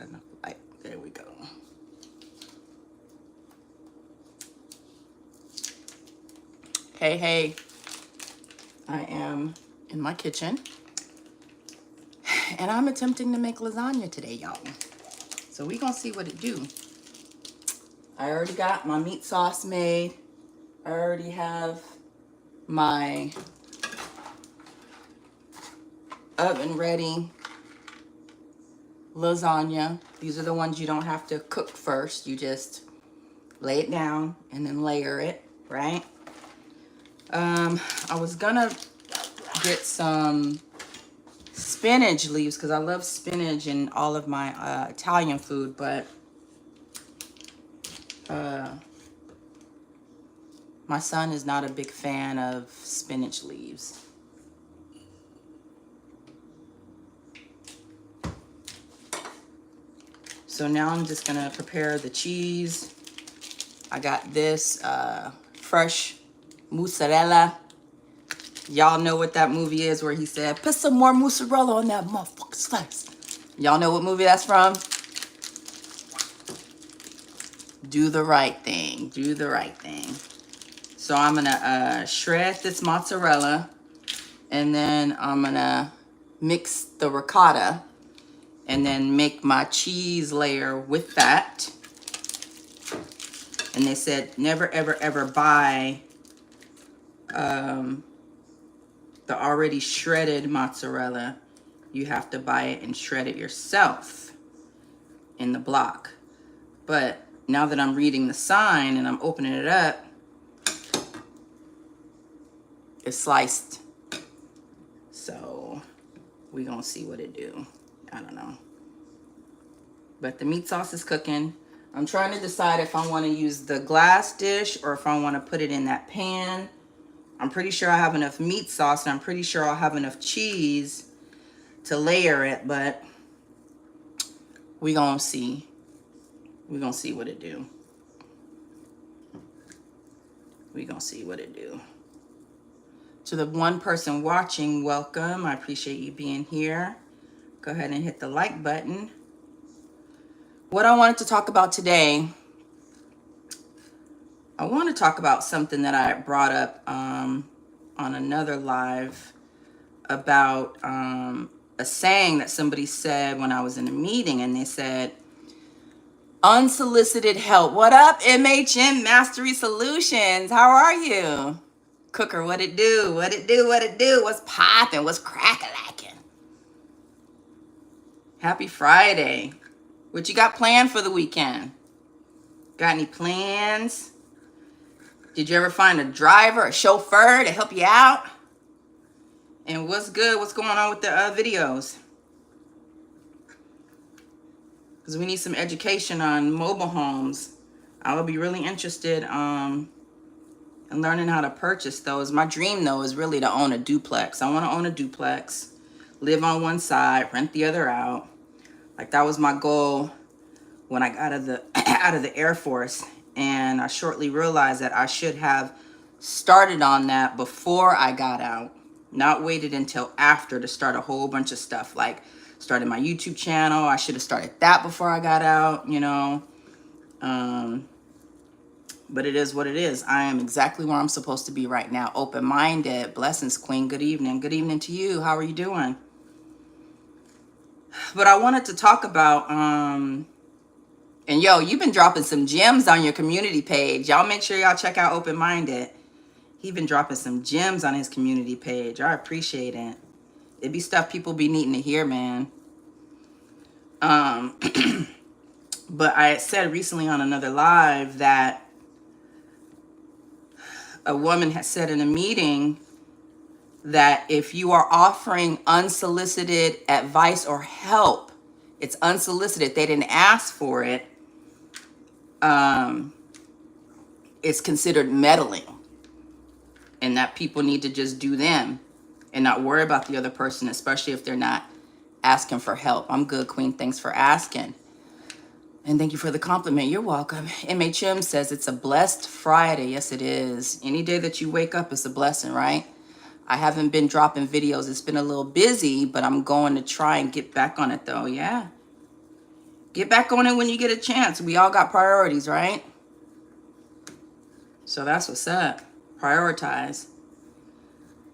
enough light. There we go. Hey, hey. I am in my kitchen. And I'm attempting to make lasagna today, y'all. So we gonna see what it do. I already got my meat sauce made. I already have my oven ready lasagna. These are the ones you don't have to cook first. You just lay it down and then layer it, right? I was gonna get some spinach leaves because I love spinach in all of my Italian food, but my son is not a big fan of spinach leaves. So now I'm just gonna prepare the cheese. I got this fresh mozzarella. Y'all know what that movie is where he said, put some more mozzarella on that motherfucker's face. Y'all know what movie that's from? Do the right thing. Do the right thing. So I'm gonna shred this mozzarella, and then I'm gonna mix the ricotta, and then make my cheese layer with that. And they said never ever ever buy the already shredded mozzarella. You have to buy it and shred it yourself in the block. But now that I'm reading the sign and I'm opening it up, it's sliced. So we gonna see what it do. I don't know. But the meat sauce is cooking. I'm trying to decide if I want to use the glass dish or if I want to put it in that pan. I'm pretty sure I have enough meat sauce, and I'm pretty sure I'll have enough cheese to layer it, but we gonna see. We gonna see what it do. We gonna see what it do. To the one person watching, welcome. I appreciate you being here. Go ahead and hit the like button. What I wanted to talk about today, I want to talk about something that I brought up on another live about a saying that somebody said when I was in a meeting, and they said, unsolicited help. What up, MHM Mastery Solutions? How are you? Cooker, what it do? What it do? What it do? What's popping? What's crack-a-lacking? Happy Friday. What you got planned for the weekend? Got any plans? Did you ever find a driver, a chauffeur to help you out? And what's good? What's going on with the videos? Because we need some education on mobile homes. I would be really interested in learning how to purchase those. My dream, though, is really to own a duplex. I want to own a duplex, live on one side, rent the other out. Like, that was my goal when I got out of the Air Force. And I shortly realized that I should have started on that before I got out, not waited until after to start a whole bunch of stuff, like started my YouTube channel. I should have started that before I got out, you know. But it is what it is. I am exactly where I'm supposed to be right now. Open-minded. Blessings, Queen. Good evening. Good evening to you. How are you doing? But I wanted to talk about, and yo, you've been dropping some gems on your community page. Y'all make sure y'all check out Open-Minded. He been dropping some gems on his community page. I appreciate it. It be stuff people be needing to hear, man. But I had said recently on another live that a woman had said in a meeting that if you are offering unsolicited advice or help, it's unsolicited, they didn't ask for it, it's considered meddling, and that people need to just do them and not worry about the other person, especially if they're not asking for help. I'm good, Queen. Thanks for asking. And thank you for the compliment. You're welcome. MHM says it's a blessed Friday. Yes, it is. Any day that you wake up is a blessing, right? I haven't been dropping videos. It's been a little busy, but I'm going to try and get back on it, though. Yeah. Get back on it when you get a chance. We all got priorities, right? So that's what's up. Prioritize.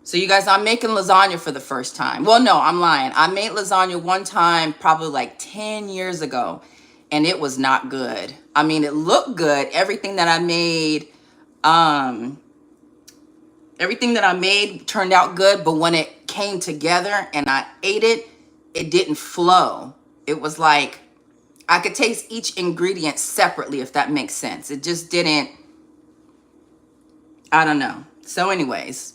So you guys, I'm making lasagna for the first time. Well, no, I'm lying. I made lasagna one time probably like 10 years ago, and it was not good. I mean, it looked good. Everything that I made turned out good, but when it came together and I ate it, it didn't flow. It was like I could taste each ingredient separately, if that makes sense. It just didn't, I don't know. So anyways,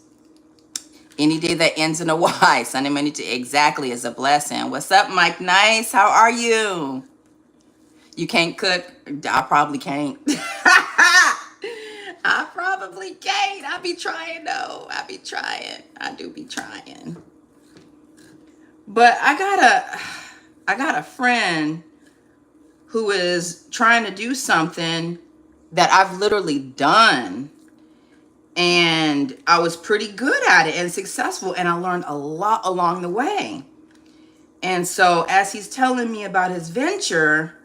any day that ends in a Y, Sunday, Monday to exactly is a blessing. What's up, Mike Nice? How are you? You can't cook? I probably can't. I probably can't. I be trying though. I be trying. I do be trying. But I got a friend who is trying to do something that I've literally done. And I was pretty good at it and successful. And I learned a lot along the way. And so as he's telling me about his venture,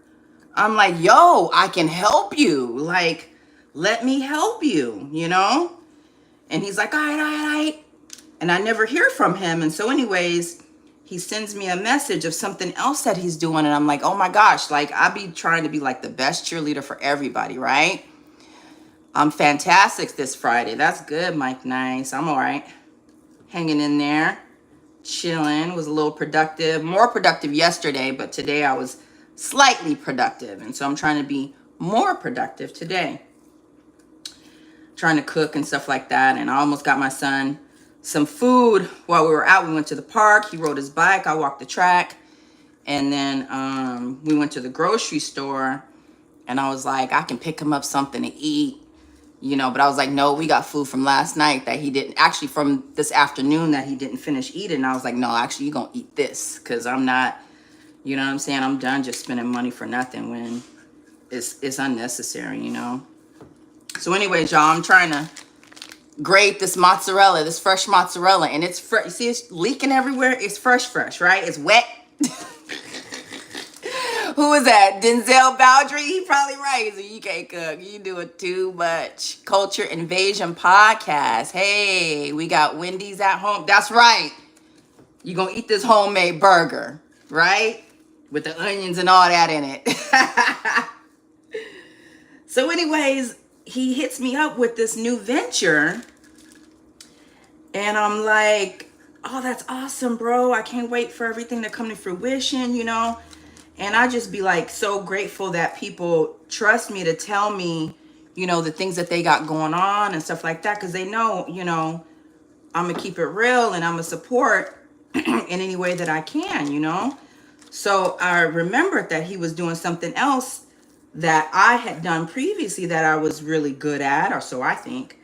I'm like, yo, I can help you. Like, let me help you, you know? And he's like, all right. And I never hear from him. And so anyways, he sends me a message of something else that he's doing. And I'm like, oh my gosh, like I be trying to be like the best cheerleader for everybody, right? I'm fantastic this Friday. That's good, Mike Nice. I'm all right. Hanging in there, chilling, was a little productive, more productive yesterday, but today I was slightly productive. And so I'm trying to be more productive today. Trying to cook and stuff like that. And I almost got my son some food while we were out. We went to the park. He rode his bike. I walked the track. And then we went to the grocery store. And I was like, I can pick him up something to eat. You know, but I was like, no, we got food from last night that he didn't, actually from this afternoon that he didn't finish eating. And I was like, no, actually, you're going to eat this because I'm not, you know what I'm saying? I'm done just spending money for nothing when it's unnecessary, you know? So anyways, y'all, I'm trying to grate this mozzarella, this fresh mozzarella, and it's fresh. You see, it's leaking everywhere. It's fresh, right? It's wet. Who is that? Denzel Baldry? He probably right. So you can't cook. You do it too much. Culture Invasion Podcast. Hey, we got Wendy's at home. That's right. You're going to eat this homemade burger, right? With the onions and all that in it. So anyways, he hits me up with this new venture. And I'm like, oh, that's awesome, bro. I can't wait for everything to come to fruition, you know? And I just be like so grateful that people trust me to tell me, you know, the things that they got going on and stuff like that. Because they know, you know, I'm going to keep it real and I'm going to support in any way that I can, you know. So I remembered that he was doing something else that I had done previously that I was really good at, or so I think.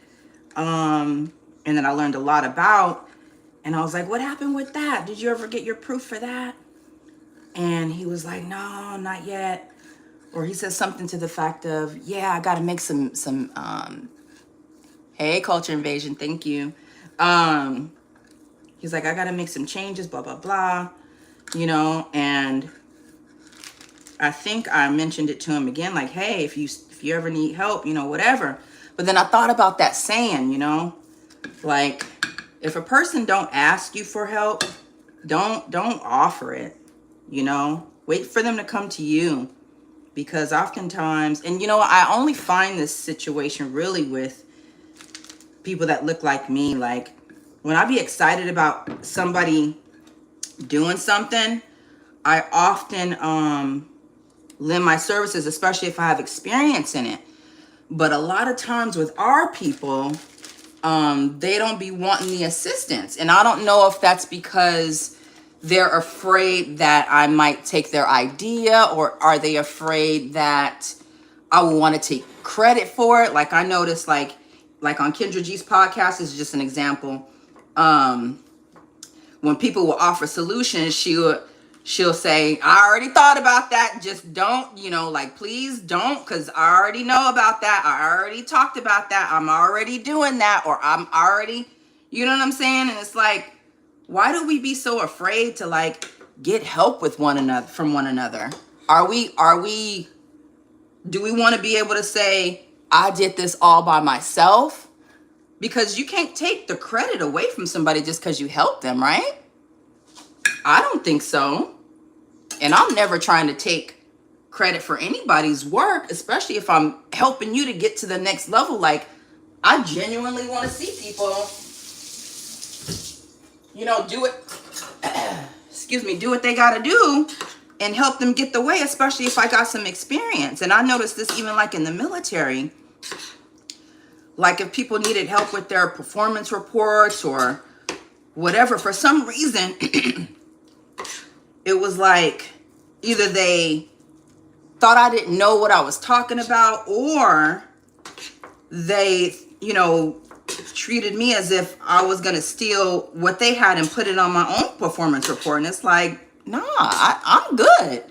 And that I learned a lot about. And I was like, what happened with that? Did you ever get your proof for that? And he was like, no, not yet. Or he said something to the fact of, yeah, I got to make some, hey, Culture Invasion, thank you. He's like, I got to make some changes, blah, blah, blah, you know. And I think I mentioned it to him again, like, hey, if you ever need help, you know, whatever. But then I thought about that saying, you know, like, if a person don't ask you for help, don't offer it. You know, wait for them to come to you, because oftentimes, and you know, I only find this situation really with people that look like me. Like when I be excited about somebody doing something, I often lend my services, especially if I have experience in it. But a lot of times with our people, they don't be wanting the assistance. And I don't know if that's because they're afraid that I might take their idea, or are they afraid that I will want to take credit for it? Like I noticed, like on Kendra G's podcast, this is just an example. When people will offer solutions, she'll say, I already thought about that. Just don't, you know, like, please don't, because I already know about that. I already talked about that. I'm already doing that, or I'm already, you know what I'm saying? And it's like, why do we be so afraid to like get help with one another, from one another? do we want to be able to say, I did this all by myself? Because you can't take the credit away from somebody just because you helped them, right? I don't think so. And I'm never trying to take credit for anybody's work, especially if I'm helping you to get to the next level. Like, I genuinely want to see people, do it, do what they got to do and help them get the way, especially if I got some experience. And I noticed this even like in the military. Like if people needed help with their performance reports or whatever, for some reason, it was like either they thought I didn't know what I was talking about, or they, treated me as if I was going to steal what they had and put it on my own performance report. And it's like, nah, I'm good.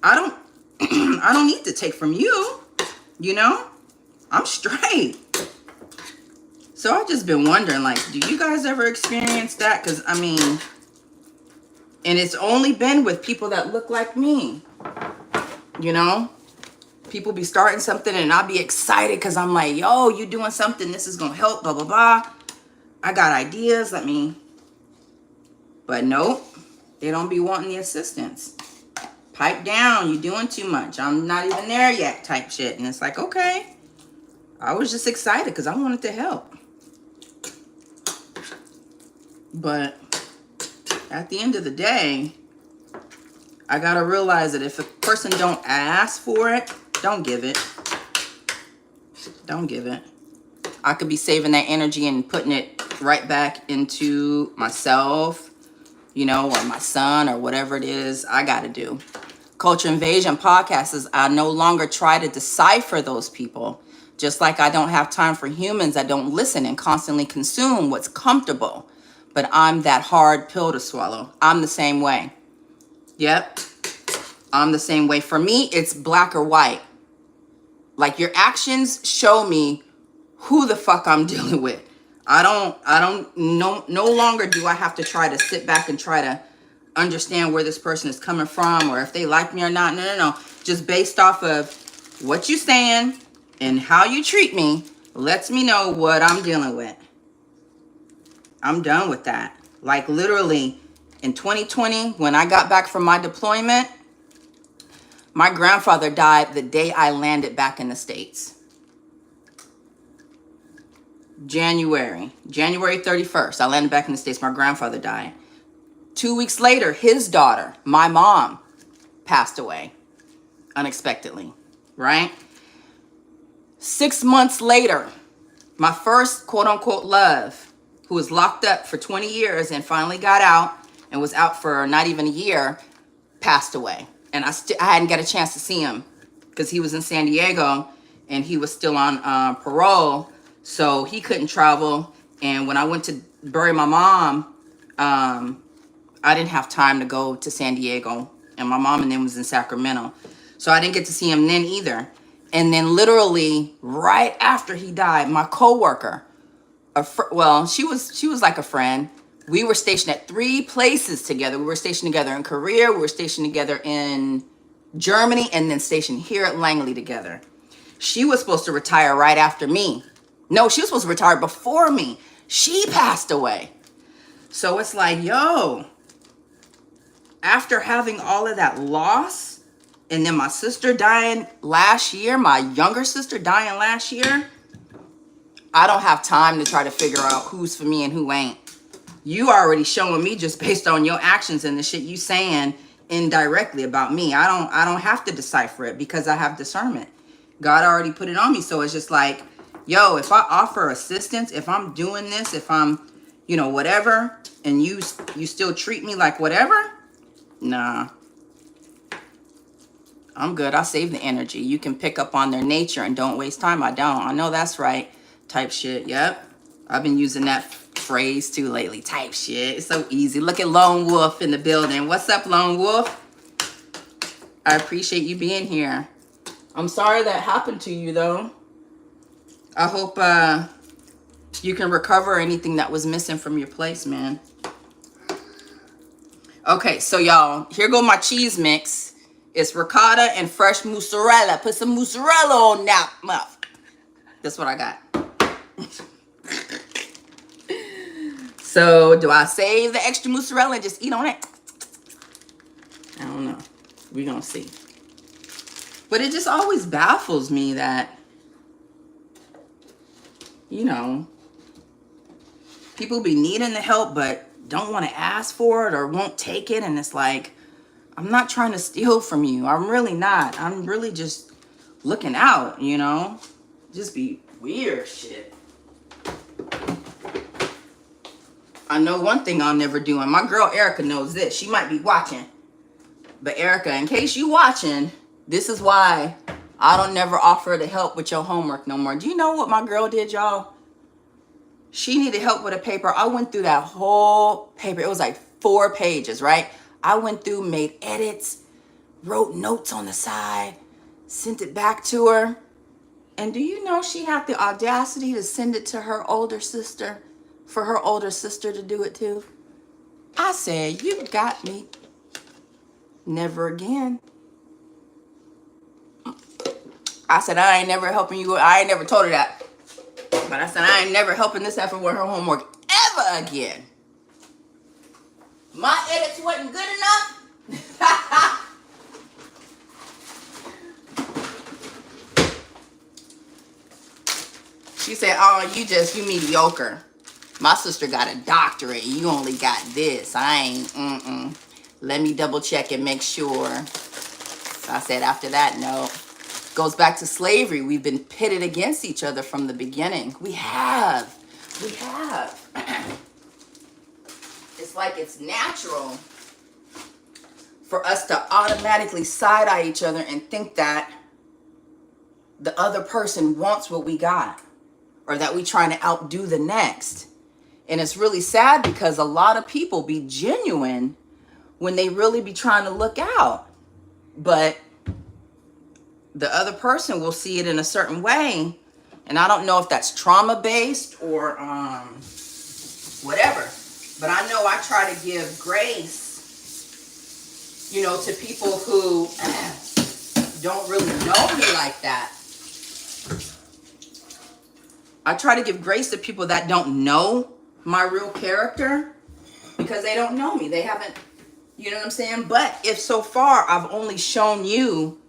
I don't I don't need to take from you, I'm straight. So I've just been wondering, like, do you guys ever experience that? Because, and it's only been with people that look like me, People be starting something and I'll be excited because I'm like, yo, you doing something. This is going to help, blah, blah, blah. I got ideas. But nope, they don't be wanting the assistance. Pipe down. You doing too much. I'm not even there yet type shit. And it's like, okay. I was just excited because I wanted to help. But at the end of the day, I got to realize that if a person don't ask for it, don't give it. Don't give it. I could be saving that energy and putting it right back into myself, or my son or whatever it is I got to do. Culture Invasion podcast is I no longer try to decipher those people. Just like I don't have time for humans that don't listen and constantly consume what's comfortable. But I'm that hard pill to swallow. I'm the same way. Yep. I'm the same way. For me, it's black or white. Like, your actions show me who the fuck I'm dealing with. No longer do I have to try to sit back and try to understand where this person is coming from or if they like me or not. No. Just based off of what you saying and how you treat me lets me know what I'm dealing with. I'm done with that. Like, literally in 2020, when I got back from my deployment, my grandfather died the day I landed back in the States. January 31st, I landed back in the States. My grandfather died. 2 weeks later, his daughter, my mom, passed away unexpectedly, right? 6 months later, my first quote unquote love, who was locked up for 20 years and finally got out and was out for not even a year, passed away. And I hadn't got a chance to see him because he was in San Diego and he was still on parole. So he couldn't travel. And when I went to bury my mom, I didn't have time to go to San Diego. And my mom and them was in Sacramento. So I didn't get to see him then either. And then literally right after he died, my coworker, she was like a friend. We were stationed at 3 places together. We were stationed together in Korea. We were stationed together in Germany, and then stationed here at Langley together. She was supposed to retire right after me. No, she was supposed to retire before me. She passed away. So it's like, yo, after having all of that loss, and then my sister dying last year, my younger sister dying last year, I don't have time to try to figure out who's for me and who ain't. You already showing me just based on your actions and the shit you saying indirectly about me. I don't have to decipher it because I have discernment. God already put it on me. So it's just like, yo, if I offer assistance, if I'm doing this, if I'm, whatever, and you still treat me like whatever, nah. I'm good. I save the energy. You can pick up on their nature and don't waste time. I don't. I know that's right. Type shit. Yep. I've been using that phrase too lately. Type shit. It's so easy. Look at Lone Wolf in the building. What's up, Lone Wolf? I appreciate you being here. I'm sorry that happened to you, though. I hope you can recover anything that was missing from your place, man. Okay, so y'all, here go my cheese mix. It's ricotta and fresh mozzarella. Put some mozzarella on that mouth. That's what I got. So do I save the extra mozzarella and just eat on it? I don't know. We're going to see. But it just always baffles me that, you know, people be needing the help but don't want to ask for it or won't take it. And it's like, I'm not trying to steal from you. I'm really not. I'm really just looking out, you know? Just be weird shit. I know one thing I'll never do, and my girl Erica knows this. She might be watching. But Erica, in case you watching, this is why I don't never offer to help with your homework no more. Do you know what my girl did, y'all? She needed help with a paper. I went through that whole paper. It was like 4 pages, right? I went through, made edits, wrote notes on the side, sent it back to her. And do you know she had the audacity to send it to her older sister, for her older sister to do it too? I said, you got me. Never again. I said, I ain't never helping you. I ain't never told her that. But I said, I ain't never helping this effort with her homework ever again. My edits wasn't good enough. She said, oh, you mediocre. My sister got a doctorate. You only got this. I ain't, Let me double check and make sure. So I said, after that, no. Goes back to slavery. We've been pitted against each other from the beginning. We have. It's like it's natural for us to automatically side-eye each other and think that the other person wants what we got, or that we trying to outdo the next. And it's really sad because a lot of people be genuine when they really be trying to look out. But the other person will see it in a certain way. And I don't know if that's trauma-based or whatever. But I know I try to give grace, you know, to people who don't really know me like that. I try to give grace to people that don't know my real character because they don't know me. They haven't, you know what I'm saying? But if so far I've only shown you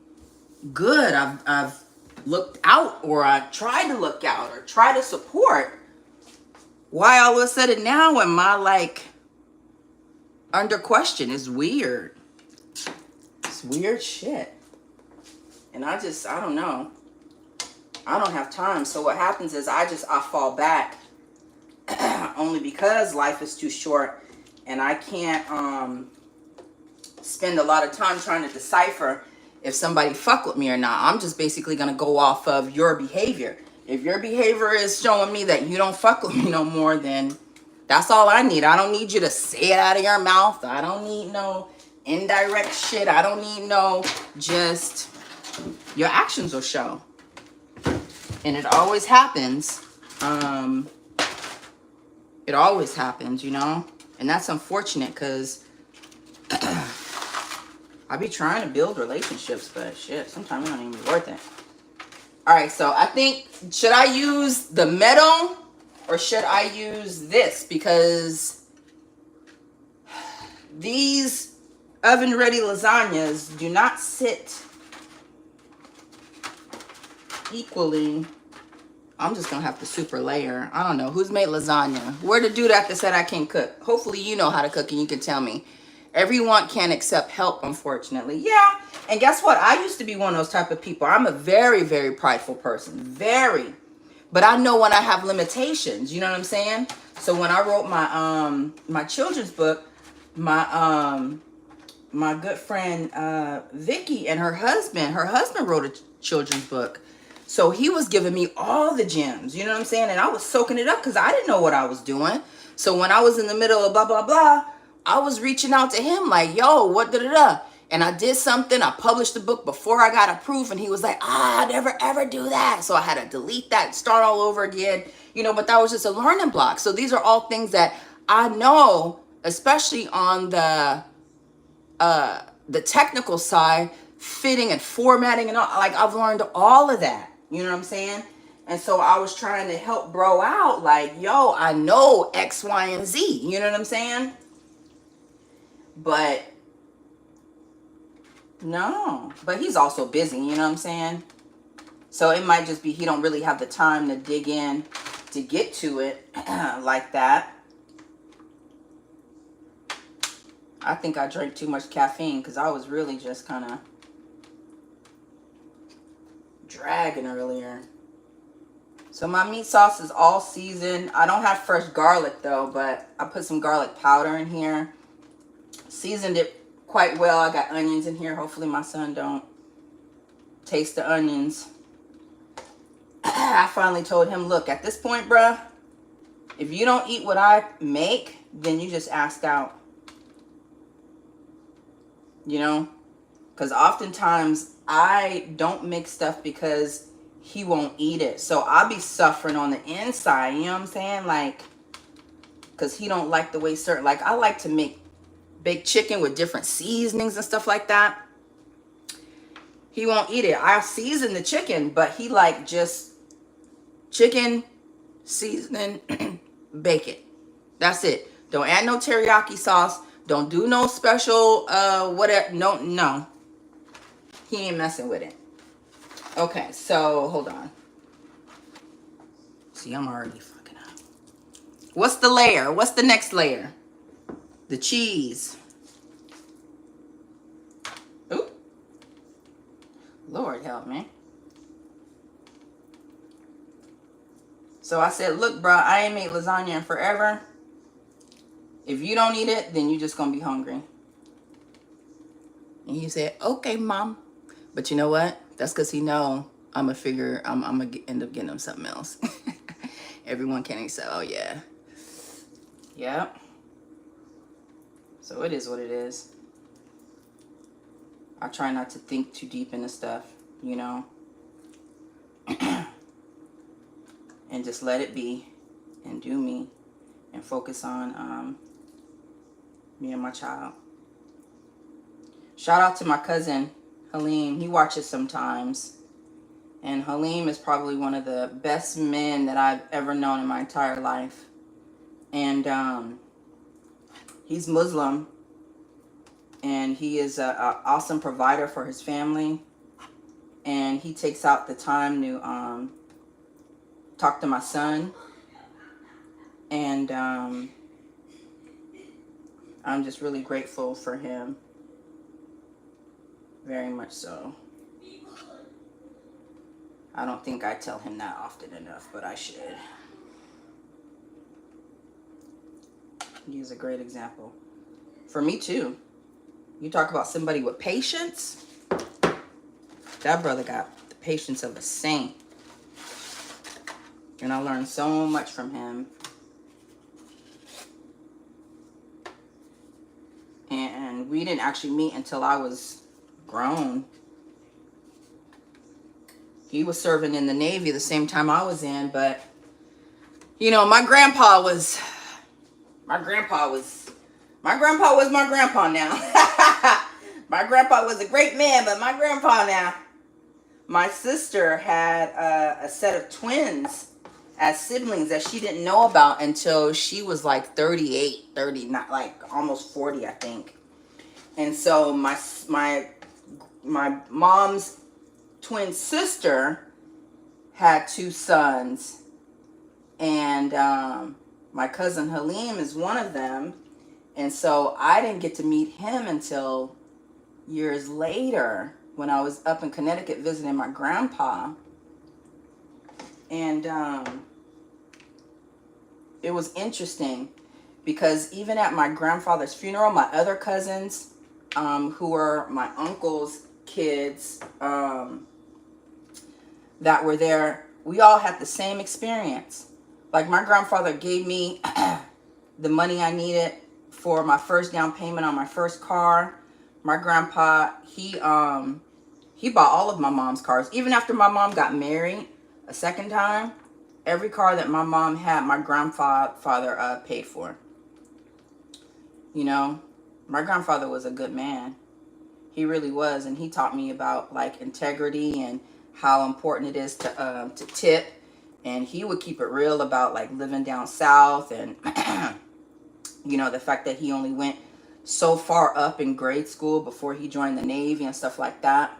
good, I've looked out, or I tried to look out, or try to support, why all of a sudden now am I like under question? It's weird. It's weird shit. And I don't know. I don't have time. So what happens is I fall back only because life is too short and I can't spend a lot of time trying to decipher if somebody fuck with me or not. I'm just basically going to go off of your behavior. If your behavior is showing me that you don't fuck with me no more, then that's all I need. I don't need you to say it out of your mouth. I don't need no indirect shit. I don't need no, just your actions will show. And it always happens. It always happens, you know? And that's unfortunate because I be trying to build relationships, but shit, sometimes it don't even be worth it. All right, so I think, should I use the metal or should I use this? Because these oven-ready lasagnas do not sit equally. I'm just gonna have to super layer. I don't know who's made lasagna. Where the dude that said I can't cook? Hopefully you know how to cook and you can tell me. Everyone can't accept help, unfortunately. Yeah, and guess what? I used to be one of those type of people. I'm a very, very prideful person. Very. But I know when I have limitations. You know what I'm saying? So when I wrote my my children's book, my good friend Vicky and her husband wrote a children's book. So he was giving me all the gems, you know what I'm saying? And I was soaking it up because I didn't know what I was doing. So when I was in the middle of blah, blah, blah, I was reaching out to him like, yo, what da-da-da. And I did something. I published the book before I got approved. And he was like, never, ever do that. So I had to delete that, start all over again. You know, but that was just a learning block. So these are all things that I know, especially on the technical side, fitting and formatting and all. Like, I've learned all of that. You know what I'm saying? And so I was trying to help bro out, like, yo, I know X, Y, and Z. You know what I'm saying? But no. But he's also busy, you know what I'm saying? So it might just be he don't really have the time to dig in to get to it like that. I think I drank too much caffeine because I was really just kind of dragging earlier. So my meat sauce is all seasoned. I don't have fresh garlic though, but I put some garlic powder in here. Seasoned it quite well. I got onions in here. Hopefully my son don't taste the onions. I finally told him, look, at this point, bruh, if you don't eat what I make, then you just asked out. You know? Because oftentimes I don't make stuff because he won't eat it. So I'll be suffering on the inside. You know what I'm saying? Like, because he don't like the way certain, like, I like to make baked chicken with different seasonings and stuff like that. He won't eat it. I season the chicken, but he like just chicken, seasoning, bake it. That's it. Don't add no teriyaki sauce. Don't do no special, whatever. No. He ain't messing with it. Okay, so hold on. See, I'm already fucking up. What's the layer? What's the next layer? The cheese. Oop. Lord help me. So I said, look, bro, I ain't made lasagna in forever. If you don't eat it, then you just gonna be hungry. And he said, okay, mom. But you know what? That's because he know I'm gonna end up getting him something else. Everyone can accept. Oh yeah. Yep. So it is what it is. I try not to think too deep into stuff, you know. And just let it be and do me and focus on me and my child. Shout out to my cousin Halim. He watches sometimes, and Halim is probably one of the best men that I've ever known in my entire life. And he's Muslim, and he is an awesome provider for his family, and he takes out the time to talk to my son. And I'm just really grateful for him. Very much so. I don't think I tell him that often enough, but I should. He is a great example. For me too. You talk about somebody with patience. That brother got the patience of a saint. And I learned so much from him. And we didn't actually meet until I was grown. He was serving in the Navy the same time I was in, but you know, my grandpa was my grandpa now. My grandpa was a great man, but my grandpa now. My sister had a set of twins as siblings that she didn't know about until she was like 38, 39, like almost 40, I think. And so my mom's twin sister had two sons, and my cousin Halim is one of them. And so I didn't get to meet him until years later when I was up in Connecticut visiting my grandpa. And it was interesting because even at my grandfather's funeral, my other cousins, who were my uncle's kids, that were there, we all had the same experience. Like, my grandfather gave me the money I needed for my first down payment on my first car. My grandpa, he bought all of my mom's cars. Even after my mom got married a second time, every car that my mom had, my grandfather paid for. You know, my grandfather was a good man. He really was. And he taught me about like integrity and how important it is to tip. And he would keep it real about like living down south and you know, the fact that he only went so far up in grade school before he joined the Navy and stuff like that.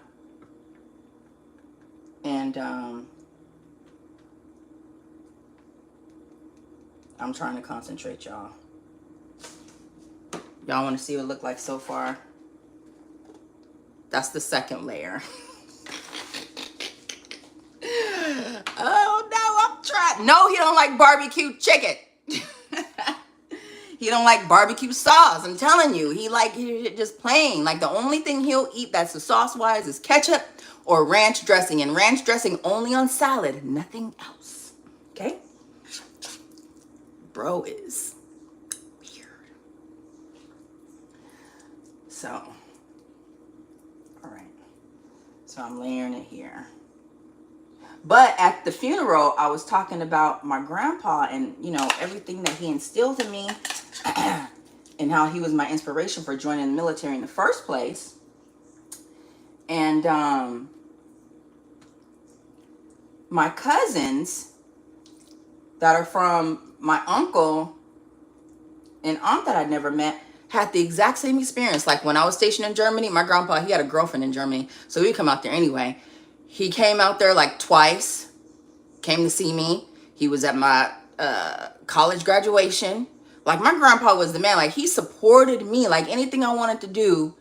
And I'm trying to concentrate, y'all. Y'all want to see what it looked like so far? That's the second layer. Oh no, I'm trying. No, he don't like barbecue chicken. He don't like barbecue sauce. I'm telling you, he just plain. Like the only thing he'll eat that's the sauce wise is ketchup or ranch dressing, and ranch dressing only on salad, nothing else. Okay? Bro is weird. So, all right. So I'm layering it here. But at the funeral, I was talking about my grandpa and, you know, everything that he instilled in me and how he was my inspiration for joining the military in the first place. And my cousins that are from my uncle and aunt that I'd never met had the exact same experience. Like when I was stationed in Germany, my grandpa, he had a girlfriend in Germany, so he'd come out there anyway. He came out there like twice, came to see me. He was at my college graduation. Like my grandpa was the man. Like he supported me. Like anything I wanted to do,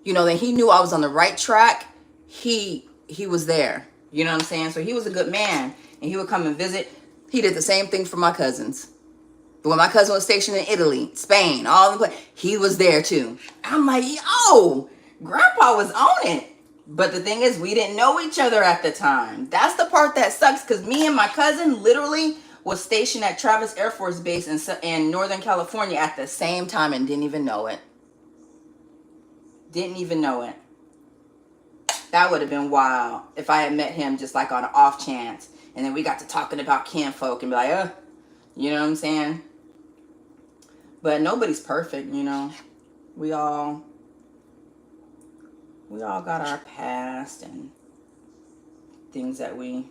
you know, that he knew I was on the right track. He was there. You know what I'm saying? So he was a good man, and he would come and visit. He did the same thing for my cousins. But when my cousin was stationed in Italy, Spain, all the places, he was there too. I'm like, yo, grandpa was on it. But the thing is, we didn't know each other at the time. That's the part that sucks, because me and my cousin literally was stationed at Travis Air Force Base in Northern California at the same time and didn't even know it. Didn't even know it. That would have been wild if I had met him just like on an off chance. And then we got to talking about kinfolk and be like, you know what I'm saying? But nobody's perfect, you know. We all got our past and things that we,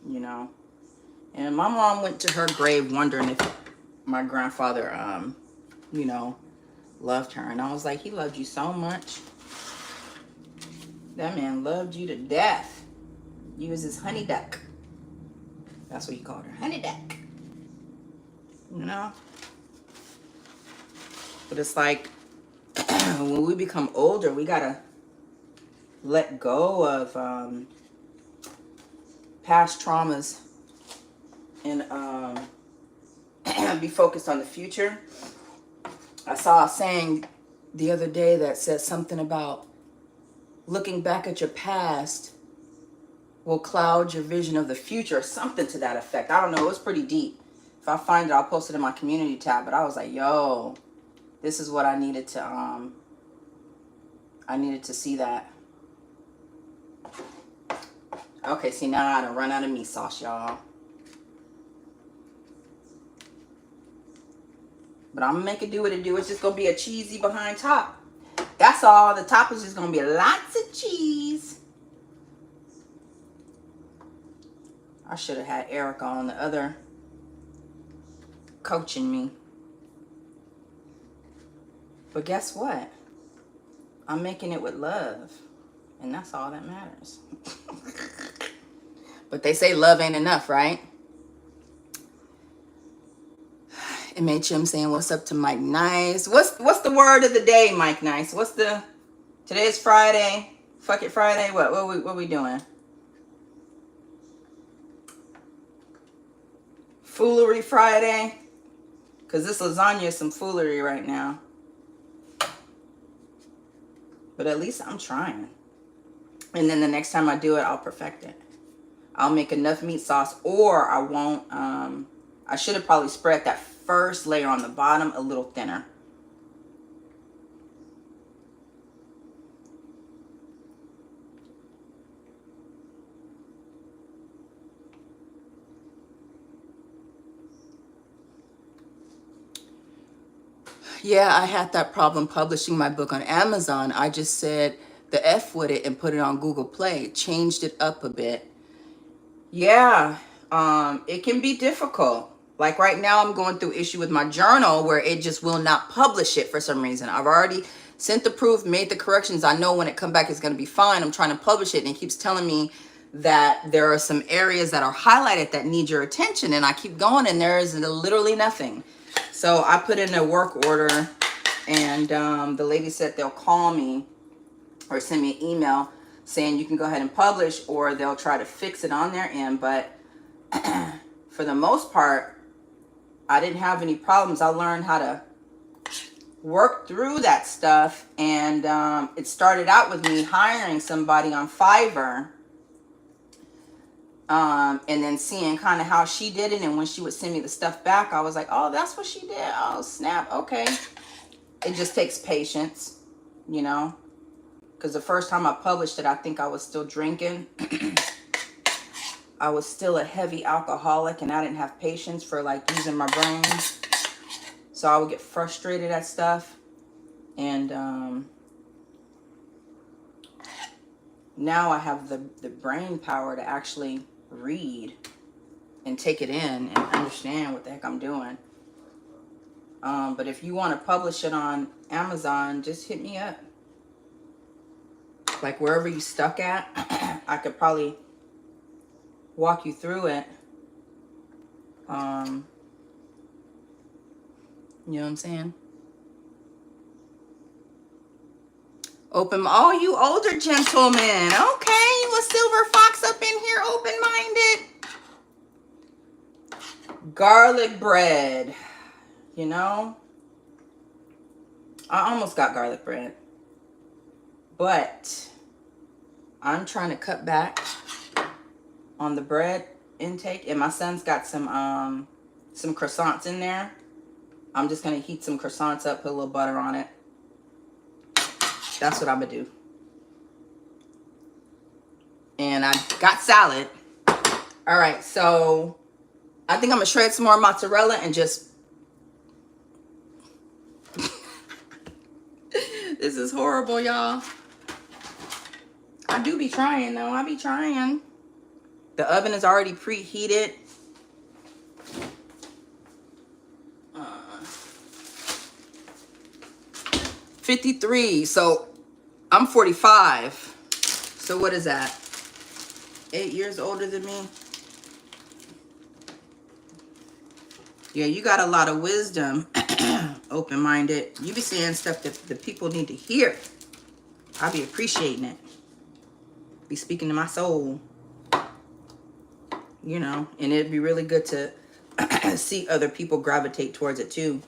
you know. And my mom went to her grave wondering if my grandfather, you know, loved her. And I was like, he loved you so much. That man loved you to death. You was his honey duck. That's what he called her, honey duck. You know? But it's like, when we become older, we gotta let go of past traumas and be focused on the future. I saw a saying the other day that said something about looking back at your past will cloud your vision of the future, or something to that effect. I don't know. It was pretty deep. If I find it, I'll post it in my community tab. But I was like, yo, this is what I needed to see that. Okay, see, now I done run out of meat sauce, y'all. But I'm gonna make it do what it do. It's just gonna be a cheesy behind top. That's all. The top is just gonna be lots of cheese. I should have had Erica on the other coaching me. But guess what? I'm making it with love. And that's all that matters. But they say love ain't enough, right? MHM saying what's up to Mike Nice. What's the word of the day, Mike Nice? Today's Friday. Fuck it Friday. What we doing? Foolery Friday. Because this lasagna is some foolery right now. But at least I'm trying. And then the next time I do it, I'll perfect it. I'll make enough meat sauce, or I won't. I should have probably spread that first layer on the bottom a little thinner. Yeah, I had that problem publishing my book on Amazon. I just said the F with it and put it on Google Play. Changed it up a bit. Yeah, it can be difficult. Like right now, I'm going through issue with my journal where it just will not publish it for some reason. I've already sent the proof, made the corrections. I know when it come back, it's going to be fine. I'm trying to publish it, and it keeps telling me that there are some areas that are highlighted that need your attention, and I keep going, and there is literally nothing. So I put in a work order, and the lady said they'll call me or send me an email saying you can go ahead and publish, or they'll try to fix it on their end. But for the most part, I didn't have any problems. I learned how to work through that stuff, and it started out with me hiring somebody on Fiverr, and then seeing kind of how she did it, and when she would send me the stuff back, I was like, oh, that's what she did. Oh, snap. Okay. It just takes patience, you know, because the first time I published it, I think I was still drinking. I was still a heavy alcoholic, and I didn't have patience for like using my brain. So I would get frustrated at stuff. And now I have the brain power to actually read and take it in and understand what the heck I'm doing. But if you want to publish it on Amazon, just hit me up. Like wherever you stuck at, I could probably walk you through it. You know what I'm saying? Open, oh, you older gentlemen. Okay, you a silver fox up in here, open-minded. Garlic bread. You know, I almost got garlic bread, but I'm trying to cut back on the bread intake, and my son's got some croissants in there. I'm just gonna heat some croissants up, put a little butter on it. That's what I'm gonna do. And I got salad. All right, so I think I'm gonna shred some more mozzarella and just this is horrible, y'all. I do be trying though. I be trying. The oven is already preheated. 53. So I'm 45. So what is that? 8 years older than me. Yeah, you got a lot of wisdom. Open-minded. You be saying stuff that the people need to hear. I be appreciating it. Be speaking to my soul. You know, and it'd be really good to see other people gravitate towards it too.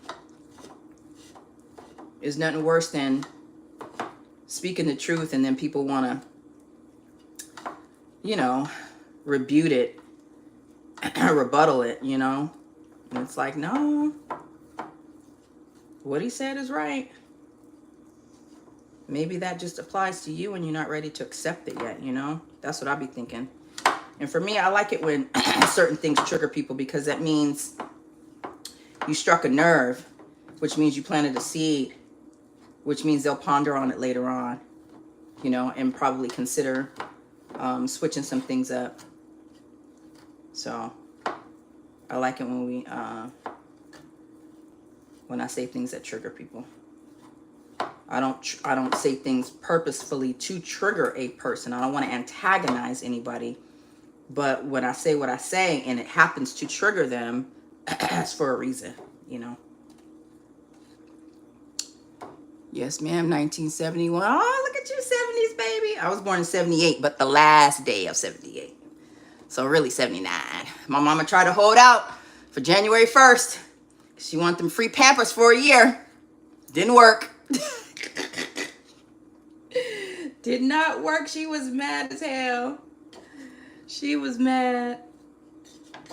There's nothing worse than speaking the truth and then people want to, you know, rebut it, rebuttal it, you know. And it's like, no, what he said is right. Maybe that just applies to you and you're not ready to accept it yet, you know. That's what I be thinking. And for me, I like it when certain things trigger people, because that means you struck a nerve, which means you planted a seed, which means they'll ponder on it later on, you know, and probably consider switching some things up. So I like it when when I say things that trigger people. I don't say things purposefully to trigger a person. I don't want to antagonize anybody. But when I say what I say and it happens to trigger them, it's for a reason, you know. Yes, ma'am, 1971. Oh, look at you, 70s, baby. I was born in 78, but the last day of 78. So really 79. My mama tried to hold out for January 1st. She wanted them free Pampers for a year. Didn't work. Did not work. She was mad as hell. She was mad.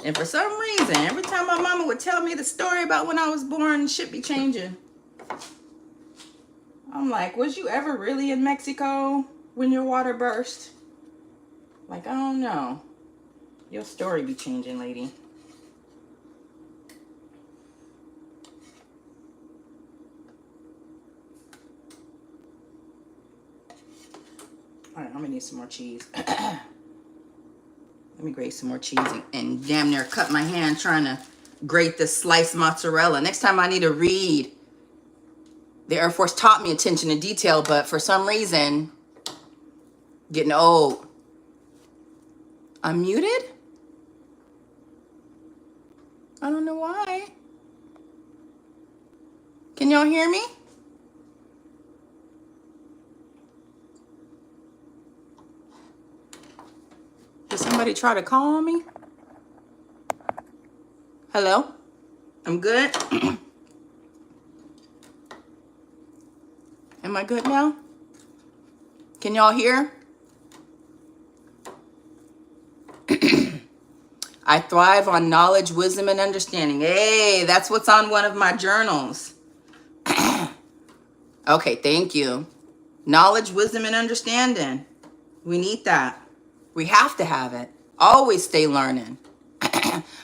And for some reason, every time my mama would tell me the story about when I was born, shit be changing. I'm like, was you ever really in Mexico when your water burst? Like, I don't know. Your story be changing, lady. All right, I'm gonna need some more cheese. Let me grate some more cheese and damn near cut my hand trying to grate this sliced mozzarella. Next time I need to read. The Air Force taught me attention to detail, but for some reason, getting old. I'm muted? I don't know why. Can y'all hear me? Did somebody try to call me? Hello? I'm good? Am I good now? Can y'all hear? I thrive on knowledge, wisdom, and understanding. Hey, that's what's on one of my journals. Okay, thank you. Knowledge, wisdom, and understanding. We need that. We have to have it. Always stay learning.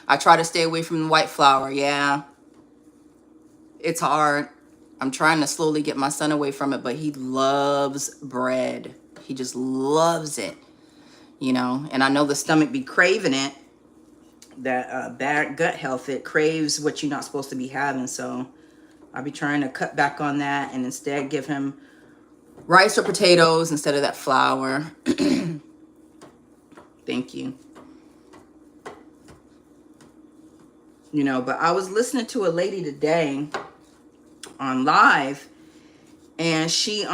I try to stay away from the white flour. Yeah, it's hard. I'm trying to slowly get my son away from it, but he loves bread. He just loves it, you know. And I know the stomach be craving it. That bad gut health, it craves what you're not supposed to be having. So I'll be trying to cut back on that and instead give him rice or potatoes instead of that flour. Thank you. You know, but I was listening to a lady today on live, and she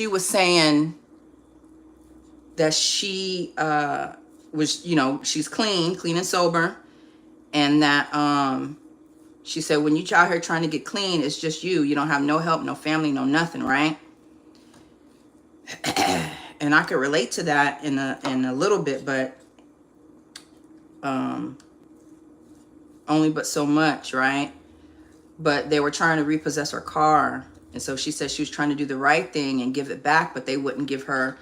was saying that she was, you know, she's clean and sober, and that she said when you out here trying to get clean, it's just you don't have no help, no family, no nothing, right? And I could relate to that in a little bit, but only but so much, right? But they were trying to repossess her car, and so she said she was trying to do the right thing and give it back, but they wouldn't give her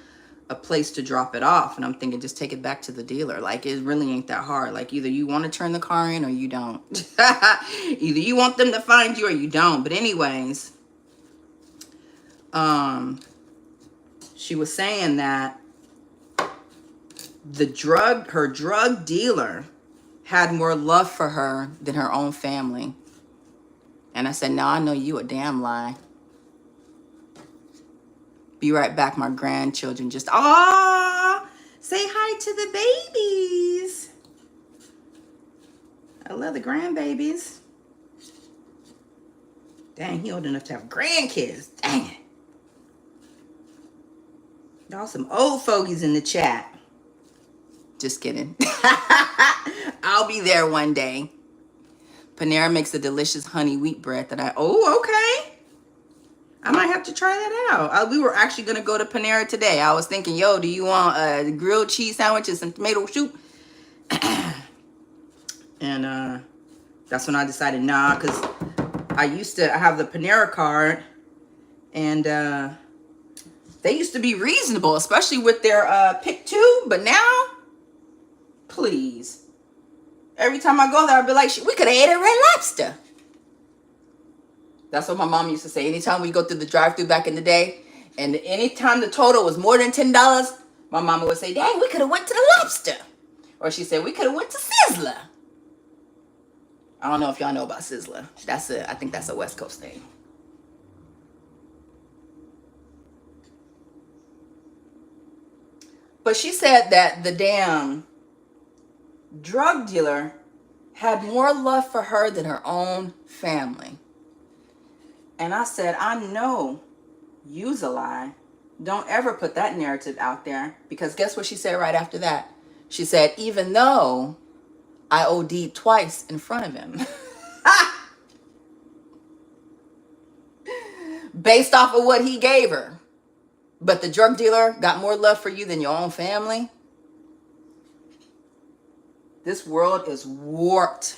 a place to drop it off. And I'm thinking, just take it back to the dealer. Like, it really ain't that hard. Like, either you want to turn the car in or you don't. Either you want them to find you or you don't. But anyways, she was saying that her drug dealer had more love for her than her own family. And I said, no, I know you a damn lie. Be right back, my grandchildren just, say hi to the babies. I love the grandbabies. Dang, he old enough to have grandkids. Dang it. Y'all some old fogies in the chat. Just kidding. I'll be there one day. Panera makes a delicious honey wheat bread that okay. I might have to try that out. We were actually going to go to Panera today. I was thinking, yo, do you want a grilled cheese sandwich and some tomato soup? And that's when I decided, nah, because I have the Panera card, and they used to be reasonable, especially with their pick two, but now, please. Every time I go there, I'll be like, we could have ate a Red Lobster. That's what my mom used to say. Anytime we go through the drive-thru back in the day, and anytime the total was more than $10, my mama would say, dang, we could have went to the Lobster. Or she said, we could have went to Sizzler. I don't know if y'all know about Sizzler. I think that's a West Coast thing. But she said that the damn drug dealer had more love for her than her own family. And I said, I know you's a lie. Don't ever put that narrative out there. Because guess what she said right after that? She said, even though I OD'd twice in front of him. Based off of what he gave her. But the drug dealer got more love for you than your own family. This world is warped,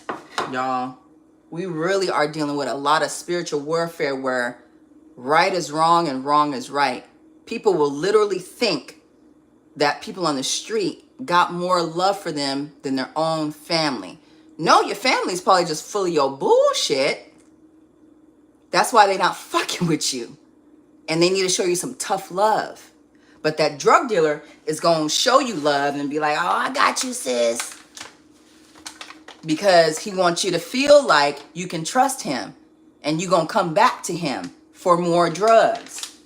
y'all. We really are dealing with a lot of spiritual warfare where right is wrong and wrong is right. People will literally think that people on the street got more love for them than their own family. No, your family's probably just full of your bullshit. That's why they're not fucking with you. and they need to show you some tough love. But that drug dealer is going to show you love and be like, oh, I got you, sis. Because he wants you to feel like you can trust him and you're going to come back to him for more drugs.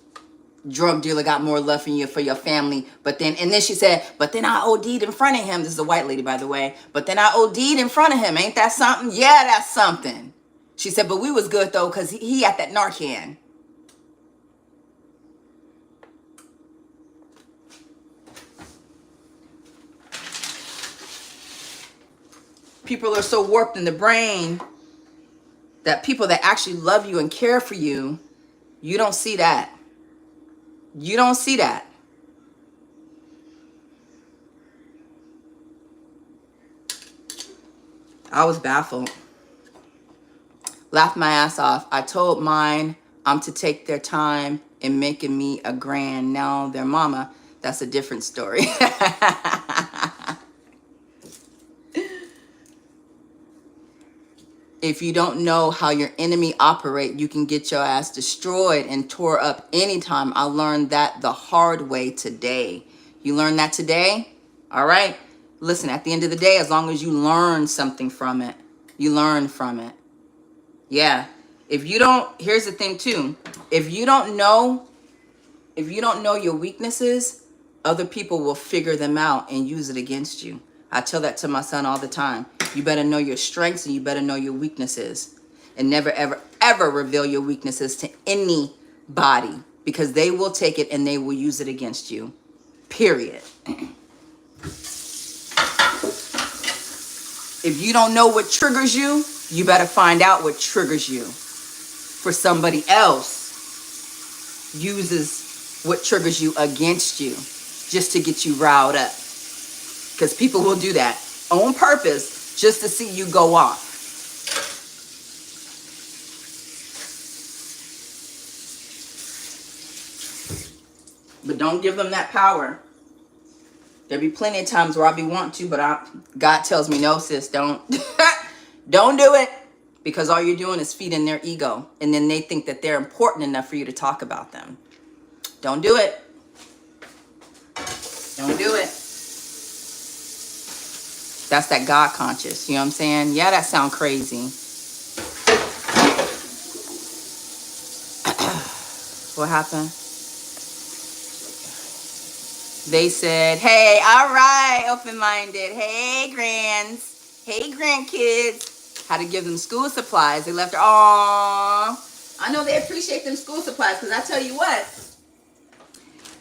Drug dealer got more love for you, for your family. But then, and then she said, but then I OD'd in front of him. This is a white lady, by the way. But then I OD'd in front of him. Ain't that something? Yeah, that's something. She said, but we was good though, because he had that Narcan. People are so warped in the brain that people that actually love you and care for you, you don't see that. You don't see that. I was baffled. Laughed my ass off. I told mine I'm to take their time in making me a grand. Now their mama, that's a different story. If you don't know how your enemy operate, you can get your ass destroyed and tore up anytime. I learned that the hard way today. You learned that today? All right. Listen, at the end of the day, as long as you learn something from it, you learn from it. Yeah. If you don't, here's the thing too. If you don't know your weaknesses, other people will figure them out and use it against you. I tell that to my son all the time. You better know your strengths and you better know your weaknesses. And never, ever, ever reveal your weaknesses to anybody, because they will take it and they will use it against you. Period. If you don't know what triggers you, you better find out what triggers you. For somebody else uses what triggers you against you just to get you riled up. Because people will do that on purpose just to see you go off. But don't give them that power. There'll be plenty of times where I'll be wanting to, but God tells me, no, sis, don't. Don't do it. Because all you're doing is feeding their ego. And then they think that they're important enough for you to talk about them. Don't do it. Don't do it. That's that God conscious. You know what I'm saying? Yeah, that sounds crazy. What happened? They said, hey, all right, open-minded. Hey, grands. Hey, grandkids. How to give them school supplies. They left her. Aww. I know they appreciate them school supplies, because I tell you what,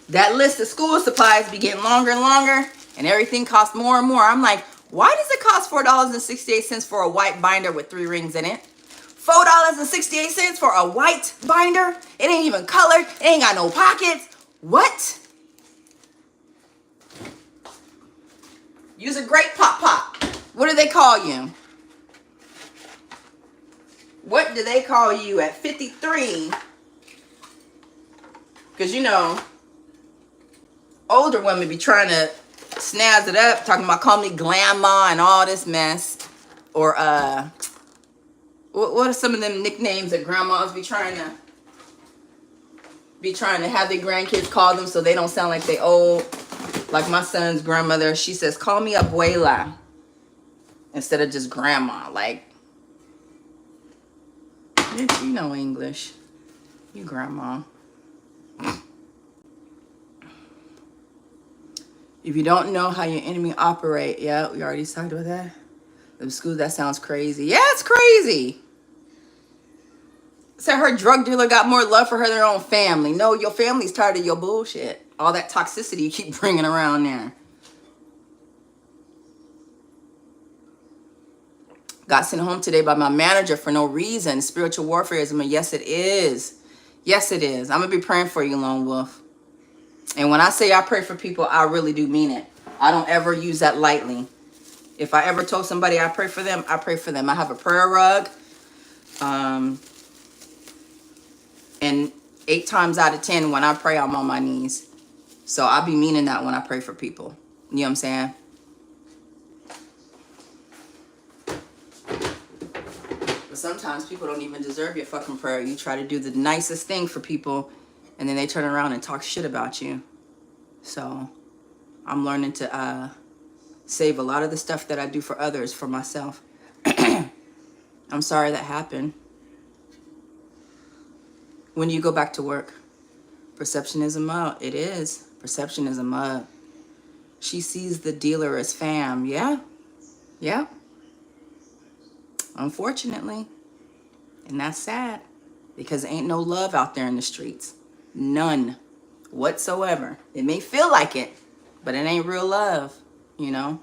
that list of school supplies be getting longer and longer, and everything costs more and more. I'm like, why does it cost $4.68 for a white binder with 3 rings in it? $4.68 for a white binder? It ain't even colored. It ain't got no pockets. What? Use a great pop. What do they call you? What do they call you at 53? Because, you know, older women be trying to snazz it up, talking about call me grandma and all this mess. Or, what are some of them nicknames that grandmas be trying to have their grandkids call them so they don't sound like they old? Like my son's grandmother, she says, call me abuela instead of just grandma. Like, you know English. You grandma. If you don't know how your enemy operate, yeah, we already talked about that. The school, that sounds crazy. Yeah, it's crazy. Said her drug dealer got more love for her than her own family. No, your family's tired of your bullshit. All that toxicity you keep bringing around there. Got sent home today by my manager for no reason. Spiritual warfare is, yes, it is. Yes, it is. I'm going to be praying for you, Lone Wolf. And when I say I pray for people, I really do mean it. I don't ever use that lightly. If I ever told somebody I pray for them, I pray for them. I have a prayer rug. And 8 times out of 10, when I pray, I'm on my knees. So I be meaning that when I pray for people. You know what I'm saying? But sometimes people don't even deserve your fucking prayer. You try to do the nicest thing for people, and then they turn around and talk shit about you. So I'm learning to save a lot of the stuff that I do for others for myself. I'm sorry that happened. When do you go back to work? Perception is a mug. It is. Perception is a mug. She sees the dealer as fam. Yeah. Yeah. Unfortunately. And that's sad. Because ain't no love out there in the streets. None whatsoever. It may feel like it, but it ain't real love, you know?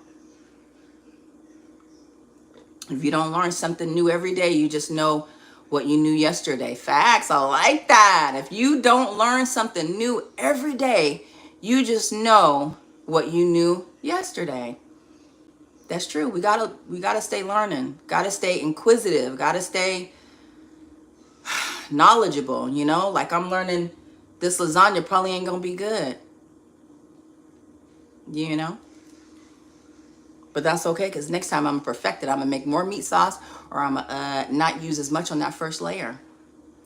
If you don't learn something new every day, you just know what you knew yesterday. Facts, I like that. If you don't learn something new every day, you just know what you knew yesterday. That's true. We gotta stay learning. Gotta stay inquisitive. Gotta stay knowledgeable, you know? Like I'm learning this lasagna probably ain't gonna be good. You know? But that's okay, because next time I'm gonna perfect it. I'm gonna make more meat sauce, or I'm gonna not use as much on that first layer.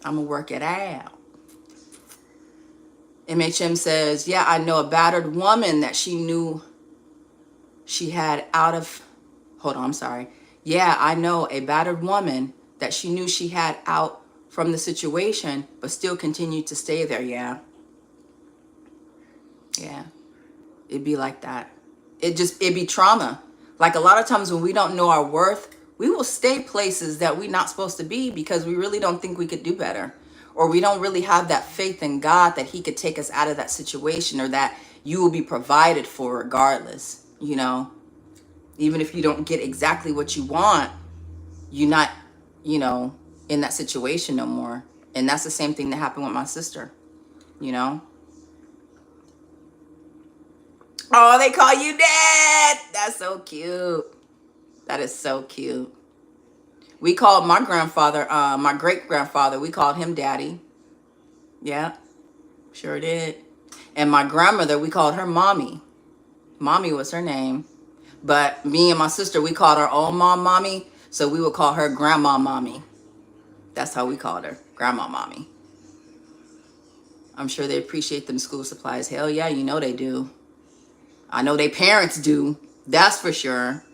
I'm gonna work it out. MHM says, yeah, I know a battered woman that she knew she had out of, hold on, I'm sorry. Yeah, I know a battered woman that she knew she had out from the situation, but still continued to stay there. Yeah. Yeah. It'd be like that. It'd be trauma. Like a lot of times when we don't know our worth, we will stay places that we're not supposed to be because we really don't think we could do better. Or we don't really have that faith in God that he could take us out of that situation, or that you will be provided for regardless, you know? Even if you don't get exactly what you want, you're not, you know, in that situation no more. And that's the same thing that happened with my sister, you know? Oh, they call you dad. That's so cute. That is so cute. We called my grandfather, my great-grandfather, we called him daddy. Yeah, sure did. And my grandmother, we called her mommy. Mommy was her name. But me and my sister, we called our own mom mommy. So we would call her grandma mommy. That's how we called her, grandma mommy. I'm sure they appreciate them school supplies. Hell yeah, you know they do. I know they parents do. That's for sure.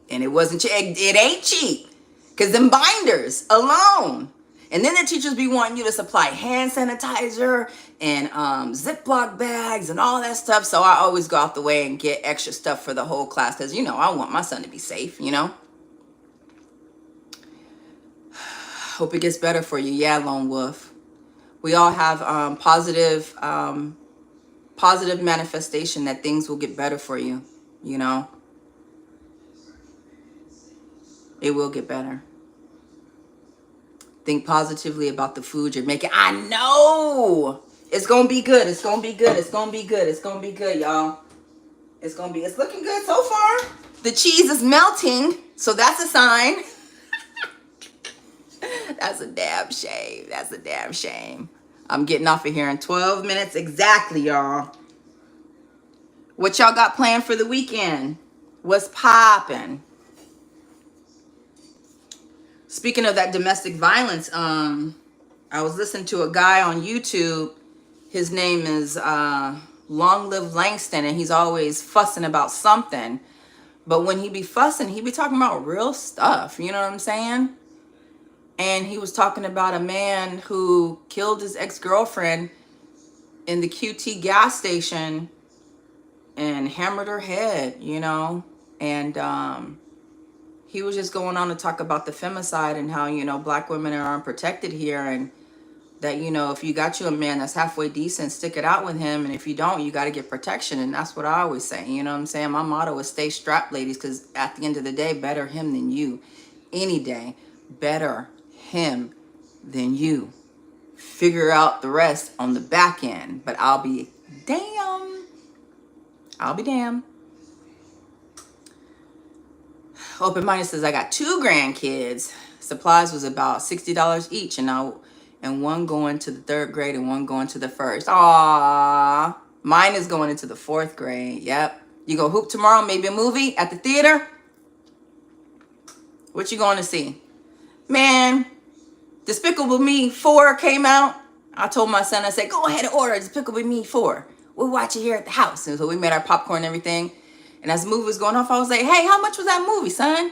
And it wasn't cheap. It ain't cheap. Because them binders alone. And then the teachers be wanting you to supply hand sanitizer and Ziploc bags and all that stuff. So I always go out the way and get extra stuff for the whole class. Because, you know, I want my son to be safe, you know. Hope it gets better for you. Yeah, Lone Wolf. We all have positive manifestation that things will get better for you, you know. It will get better. Think positively about the food you're making. I know. It's going to be good. It's going to be good. It's going to be good. It's going to be good, y'all. It's looking good so far. The cheese is melting, so that's a sign. That's a damn shame. That's a damn shame. I'm getting off of here in 12 minutes exactly, y'all. What y'all got planned for the weekend? What's popping? Speaking of that domestic violence, I was listening to a guy on YouTube. His name is Long Live Langston, and he's always fussing about something. But when he be fussing, he be talking about real stuff. You know what I'm saying? And he was talking about a man who killed his ex-girlfriend in the QT gas station and hammered her head, you know? And he was just going on to talk about the femicide and how, you know, black women are unprotected here, and that, you know, if you got you a man that's halfway decent, stick it out with him. And if you don't, you got to get protection. And that's what I always say. You know what I'm saying? My motto is stay strapped, ladies, because at the end of the day, better him than you. Any day, better him than you. Figure out the rest on the back end. But I'll be damn. I'll be damn. Open Minded says, I got 2 grandkids. Supplies was about $60 each, and one going to the 3rd grade and one going to the 1st. Aww. Mine is going into the 4th grade. Yep. You go hoop tomorrow, maybe a movie at the theater? What you going to see? Man, Despicable Me 4 came out. I told my son, I said, go ahead and order Despicable Me 4. We'll watch it here at the house. And so we made our popcorn and everything. And as the movie was going off, I was like, hey, how much was that movie, son?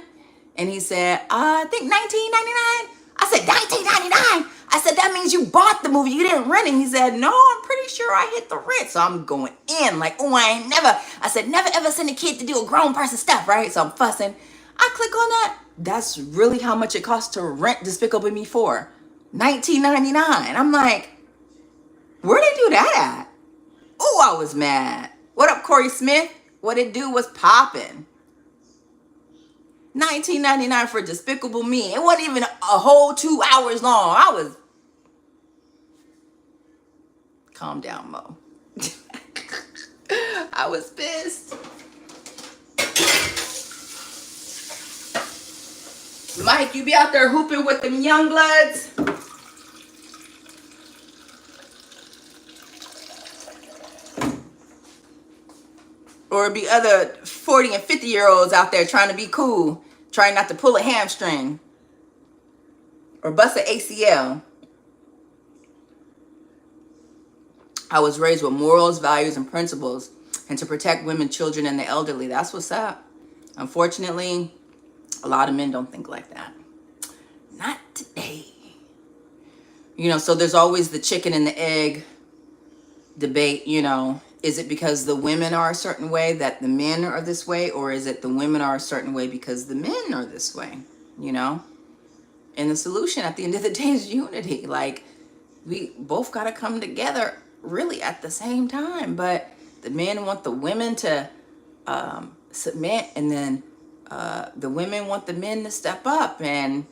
And he said, I think $19.99. I said, $19.99? I said, that means you bought the movie. You didn't rent it. He said, no, I'm pretty sure I hit the rent. So I'm going in like, oh, I ain't never. I said, never ever send a kid to do a grown person stuff, right? So I'm fussing. I click on that. That's really how much it costs to rent Despicable Me 4. $19.99. I'm like, where'd they do that at? Oh, I was mad. What up, Corey Smith? What it do was popping. $19.99 for Despicable Me. It wasn't even a whole 2 hours long. I was... Calm down, Mo. I was pissed. Mike, you be out there hooping with them young bloods? Or be other 40 and 50-year-olds out there trying to be cool, trying not to pull a hamstring or bust an ACL. I was raised with morals, values, and principles, and to protect women, children, and the elderly. That's what's up. Unfortunately, a lot of men don't think like that. Not today. You know, so there's always the chicken and the egg debate, you know. Is it because the women are a certain way that the men are this way? Or is it the women are a certain way because the men are this way? You know? And the solution at the end of the day is unity. Like, we both got to come together really at the same time. But the men want the women to submit. And then the women want the men to step up. And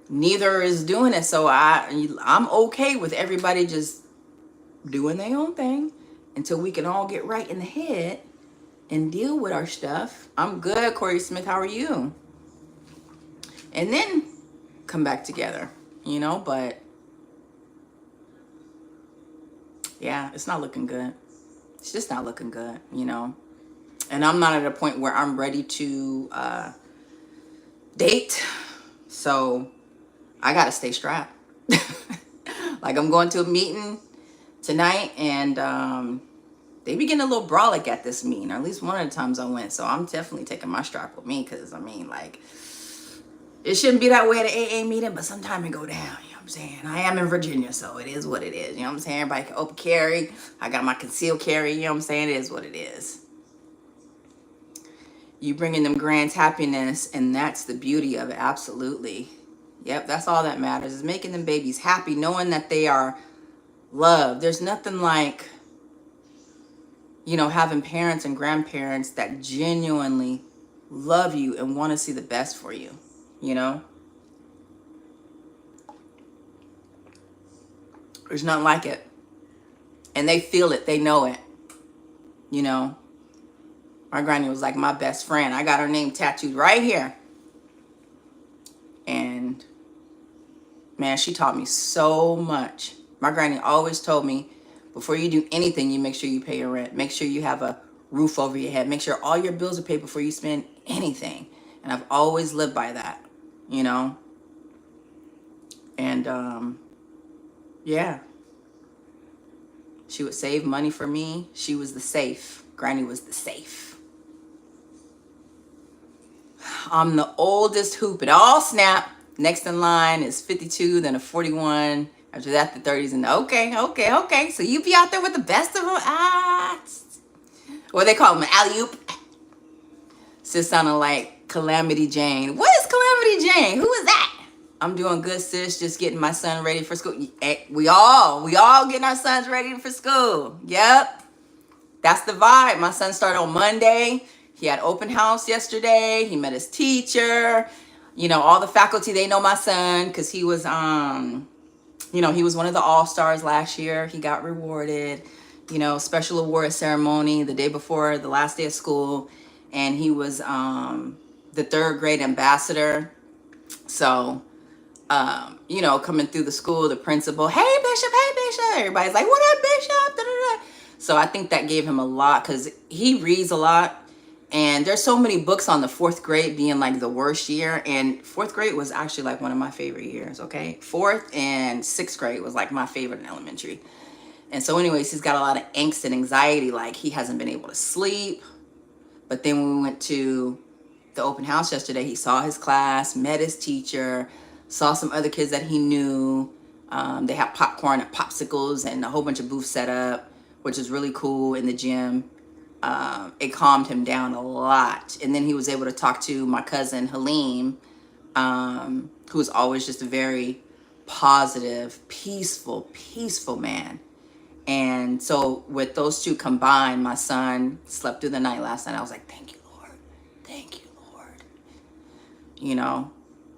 neither is doing it. So I'm okay with everybody just doing their own thing until we can all get right in the head and deal with our stuff. I'm good, Corey Smith. How are you? And then come back together, you know, but yeah, it's not looking good. It's just not looking good, you know. And I'm not at a point where I'm ready to date. So I got to stay strapped. Like, I'm going to a meeting tonight, and they be getting a little brolic at this meeting, or at least one of the times I went. So I'm definitely taking my strap with me, because I mean, like, it shouldn't be that way at an AA meeting, but sometime it go down. You know what I'm saying? I am in Virginia, so it is what it is. You know what I'm saying? Everybody can open carry. I got my concealed carry. You know what I'm saying? It is what it is. You bringing them grants happiness, and that's the beauty of it. Absolutely. Yep, that's all that matters, is making them babies happy, knowing that they are loved. There's nothing like, you know, having parents and grandparents that genuinely love you and want to see the best for you, you know? There's nothing like it. And they feel it. They know it. You know? My granny was like my best friend. I got her name tattooed right here. And, man, she taught me so much. My granny always told me, before you do anything, you make sure you pay your rent. Make sure you have a roof over your head. Make sure all your bills are paid before you spend anything. And I've always lived by that, you know? And, yeah. She would save money for me. She was the safe. Granny was the safe. I'm the oldest hoop. It all snap. Next in line is 52, then a 41. After that, the 30s. And okay. So you be out there with the best of them. What they call them, alley-oop. Sis sounding like Calamity Jane. What is Calamity Jane? Who is that? I'm doing good, sis. Just getting my son ready for school. We all getting our sons ready for school. Yep. That's the vibe. My son started on Monday. He had open house yesterday. He met his teacher. You know, all the faculty, they know my son because he was, you know, he was one of the all-stars last year. He got rewarded, you know, special award ceremony the day before the last day of school. And he was the third grade ambassador. So, you know, coming through the school, the principal, hey, Bishop. Everybody's like, what up, Bishop? Da, da, da. So I think that gave him a lot because he reads a lot. And there's so many books on the fourth grade being like the worst year. And fourth grade was actually like one of my favorite years, okay? Fourth and sixth grade was like my favorite in elementary. And so anyways, he's got a lot of angst and anxiety. Like he hasn't been able to sleep. But then when we went to the open house yesterday, he saw his class, met his teacher, saw some other kids that he knew. They have popcorn and popsicles and a whole bunch of booths set up, which is really cool in the gym. It calmed him down a lot. And then he was able to talk to my cousin Halim, who's always just a very positive, peaceful man. And so with those two combined, my son slept through the night last night. I was like, thank you, Lord. Thank you, Lord. You know,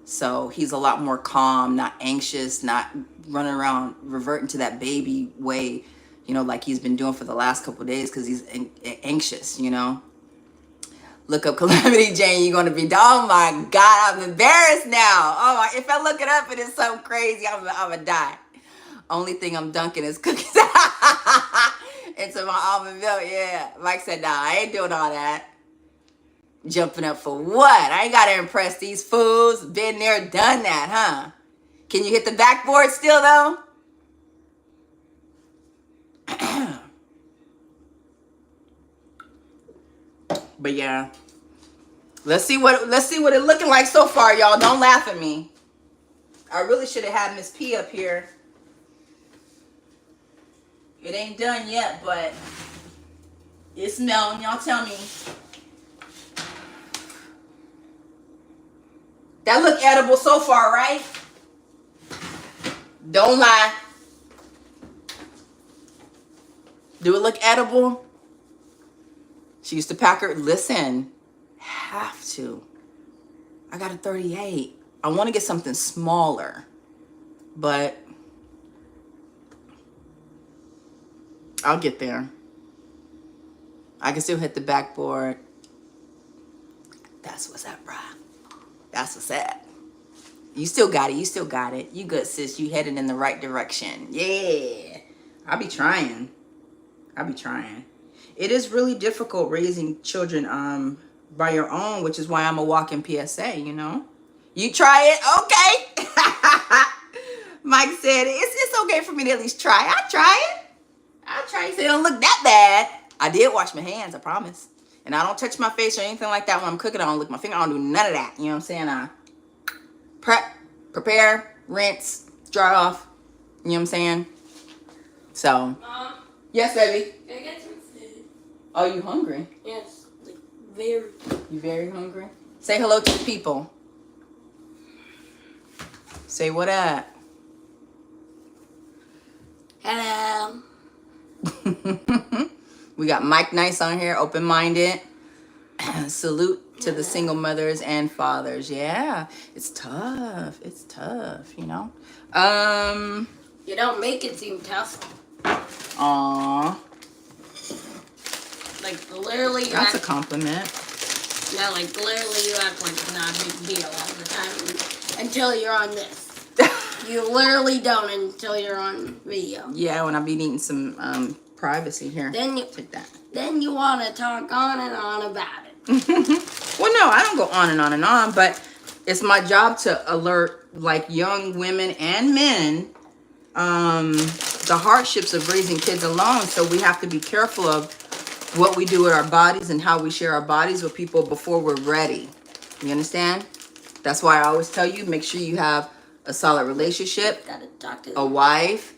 so he's a lot more calm, not anxious, not running around reverting to that baby way, you know, like he's been doing for the last couple of days because he's anxious, you know. Look up Calamity Jane. You're going to be, oh my God, I'm embarrassed now. Oh, if I look it up and it's something crazy, I'm going to die. Only thing I'm dunking is cookies into my almond milk. Yeah. Mike said, nah, I ain't doing all that. Jumping up for what? I ain't got to impress these fools. Been there, done that, huh? Can you hit the backboard still, though? But yeah. Let's see what it looking like so far, y'all. Don't laugh at me. I really should have had Miss P up here. It ain't done yet, but it's smelling. Y'all tell me. That look edible so far, right? Don't lie. Do it look edible? She used to pack her. Listen, have to. I got a 38. I want to get something smaller, but I'll get there. I can still hit the backboard. That's what's up, bruh. That's what's up. You still got it. You still got it. You good, sis. You headed in the right direction. Yeah. I'll be trying. It is really difficult raising children by your own, which is why I'm a walking PSA, you know. You try it? Okay. Mike said, it's okay for me to at least try. I'll try it. He said, it don't look that bad. I did wash my hands, I promise. And I don't touch my face or anything like that when I'm cooking. I don't lick my finger. I don't do none of that. You know what I'm saying? I prepare, rinse, dry off. You know what I'm saying? So. Mom? Yes, baby? Can I get some food? Oh, you hungry? Yes, like very. You very hungry? Say hello to the people. Say what up. Hello. We got Mike Nice on here, open-minded. Salute to the single mothers and fathers. Yeah, it's tough. It's tough, you know. You don't make it seem tough. Aw. Like literally. That's a compliment. Yeah, like literally you act like it's not a big deal all the time until you're on this. You literally don't until you're on video. Yeah, when I've been eating some privacy here. Then you take that. Then you want to talk on and on about it. Well, no, I don't go on and on, but it's my job to alert like young women and men the hardships of raising kids alone. So we have to be careful of what we do with our bodies and how we share our bodies with people before we're ready. You understand? That's why I always tell you, make sure you have a solid relationship, Gotta talk to a wife.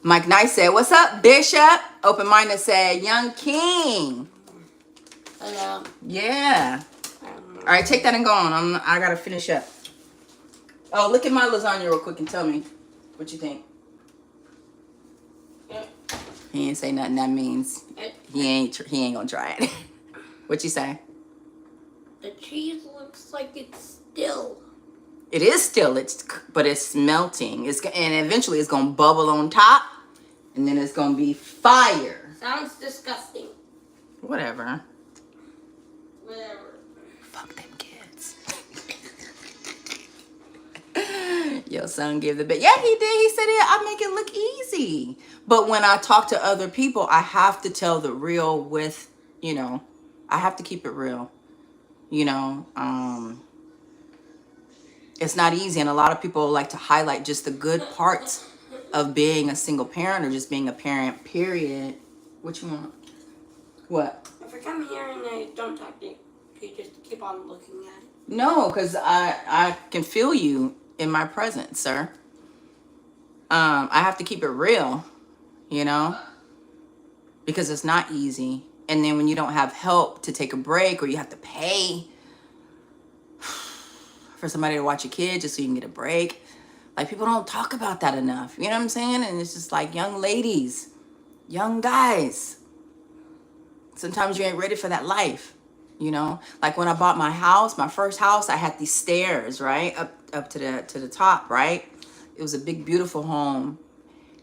Mike Nice said, what's up, Bishop? Open-minded said, Young King. Hello. Yeah. All right, take that and go on. I got to finish up. Oh, look at my lasagna real quick and tell me what you think. He ain't say nothing. That means he ain't gonna try it. What you say? The cheese looks like it's still. It is still, but it's melting. And eventually it's gonna bubble on top, and then it's gonna be fire. Sounds disgusting. Whatever. Whatever. Fuck them kids. Your son gave the bit. Yeah, he did. He said, yeah, I make it look easy. But when I talk to other people, I have to tell the real with, you know, I have to keep it real. You know, it's not easy, and a lot of people like to highlight just the good parts of being a single parent or just being a parent, period. What you want? What? If I come here and I don't talk to you, you just keep on looking at it. No, because I can feel you in my presence, sir. I have to keep it real, you know, because it's not easy. And then when you don't have help to take a break, or you have to pay for somebody to watch your kid just so you can get a break, like, people don't talk about that enough. You know what I'm saying? And it's just like, young ladies, young guys, sometimes you ain't ready for that life. You know, like when I bought my house, my first house, I had these stairs, right, up to the top, right. It was a big, beautiful home,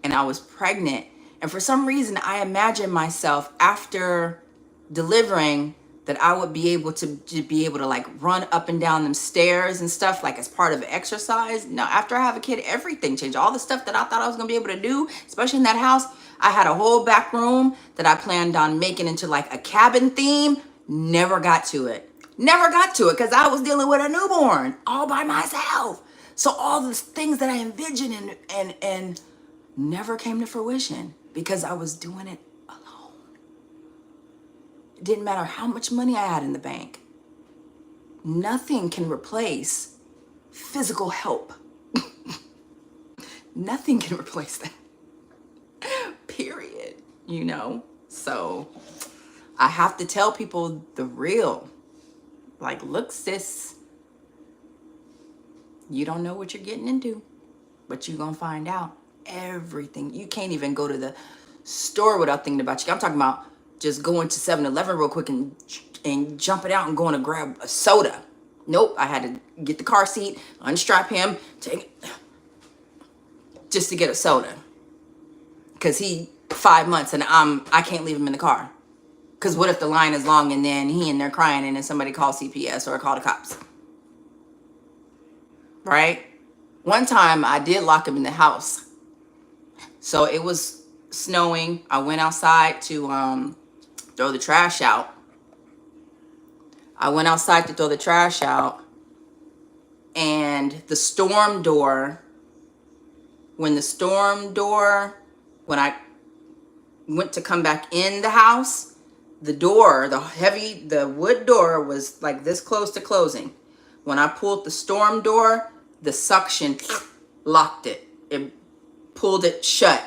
and I was pregnant. And for some reason, I imagined myself after delivering that I would be able to like run up and down them stairs and stuff, like as part of exercise. Now, after I have a kid, everything changed. All the stuff that I thought I was gonna be able to do, especially in that house, I had a whole back room that I planned on making into like a cabin theme. Never got to it. Never got to it because I was dealing with a newborn all by myself. So all the things that I envisioned and never came to fruition because I was doing it alone. It didn't matter how much money I had in the bank. Nothing can replace physical help. Nothing can replace that. Period. You know? So I have to tell people the real. Like, look, sis, you don't know what you're getting into, but you're going to find out everything. You can't even go to the store without thinking about you. I'm talking about just going to 7-Eleven real quick and jumping out and going to grab a soda. Nope, I had to get the car seat, unstrap him, just to get a soda. Because he 5 months and I can't leave him in the car. Because what if the line is long and then he in there crying and then somebody calls CPS or call the cops? Right? One time I did lock him in the house. So it was snowing. I went outside to throw the trash out. And the storm door, when I went to come back in the house, the wood door was like this close to closing. When I pulled the storm door, the suction locked it. It pulled it shut.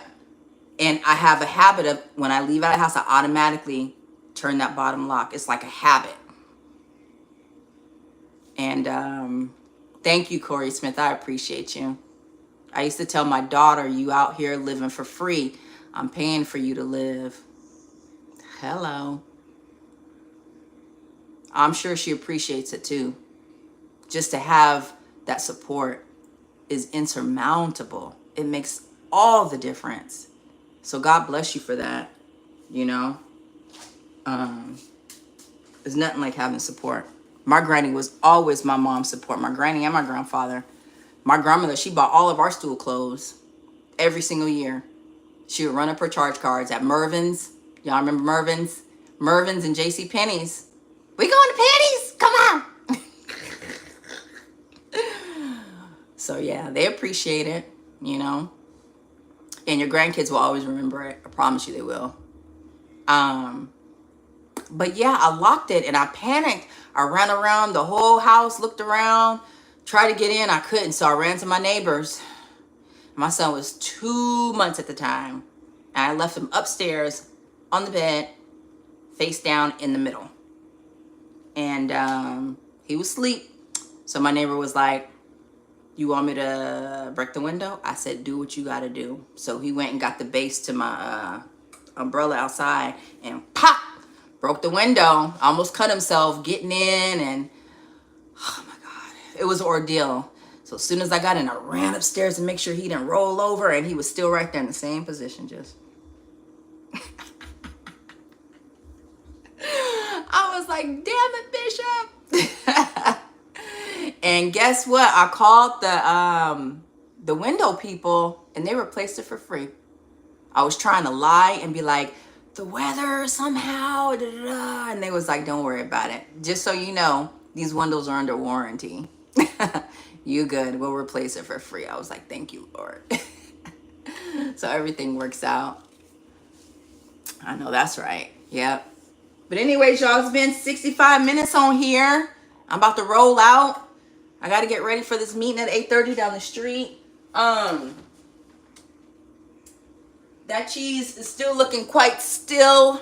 And I have a habit of, when I leave out of the house, I automatically turn that bottom lock. It's like a habit. And thank you, Corey Smith. I appreciate you. I used to tell my daughter, you out here living for free. I'm paying for you to live. Hello. I'm sure she appreciates it too. Just to have that support is insurmountable. It makes all the difference. So God bless you for that. You know, there's nothing like having support. My granny was always my mom's support. My granny and my grandfather. My grandmother, she bought all of our school clothes every single year. She would run up her charge cards at Mervyn's. Y'all remember Mervyn's? Mervyn's and J.C. Penney's. We going to Penny's? Come on. So yeah, they appreciate it, you know. And your grandkids will always remember it. I promise you they will. But yeah, I locked it and I panicked. I ran around the whole house, looked around, tried to get in. I couldn't, so I ran to my neighbors. My son was 2 months at the time. And I left him upstairs on the bed, face down in the middle. And he was asleep. So my neighbor was like, you want me to break the window? I said, do what you got to do. So he went and got the base to my umbrella outside and pop, broke the window. Almost cut himself getting in. And oh my God, it was an ordeal. So as soon as I got in, I ran upstairs to make sure he didn't roll over. And he was still right there in the same position, just. I was like, damn it, Bishop. And guess what? I called the window people and they replaced it for free. I was trying to lie and be like, the weather somehow, da, da, da. And they was like, don't worry about it. Just so you know, these windows are under warranty. You good. We'll replace it for free. I was like, thank you, Lord. So everything works out. I know that's right. Yep. But anyways, y'all, it's been 65 minutes on here. I'm about to roll out. I got to get ready for this meeting at 8:30 down the street. That cheese is still looking quite still.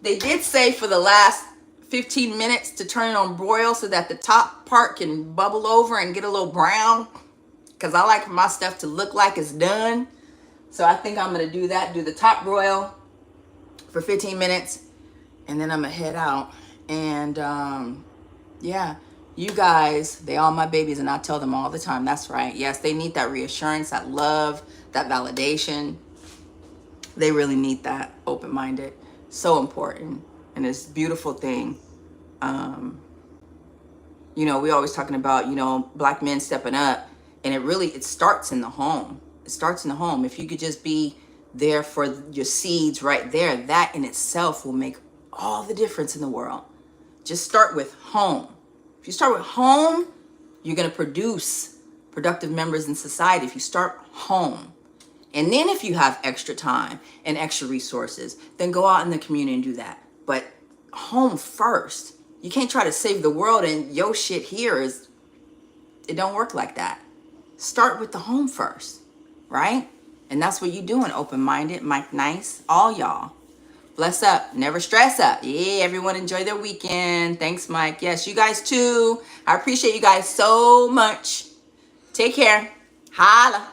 They did say for the last 15 minutes to turn it on broil so that the top part can bubble over and get a little brown. Because I like my stuff to look like it's done. So I think I'm going to do that. Do the top broil for 15 minutes. And then I'm going to head out. And yeah, you guys, they all my babies. And I tell them all the time, that's right. Yes, they need that reassurance, that love, that validation. They really need that. Open-minded. So important. And it's a beautiful thing. You know, we always talking about, you know, black men stepping up. And it starts in the home. It starts in the home. If you could just be there for your seeds right there, that in itself will make all the difference in the world. Just start with home. If you start with home, you're going to produce productive members in society. If you start home. And then if you have extra time and extra resources, then go out in the community and do that. But home first. You can't try to save the world and your shit here it don't work like that. Start with the home first, right? And that's what you doing, open-minded, Mike Nice, all y'all. Bless up, never stress up. Yeah, everyone enjoy their weekend. Thanks, Mike. Yes, you guys too. I appreciate you guys so much. Take care. Holla.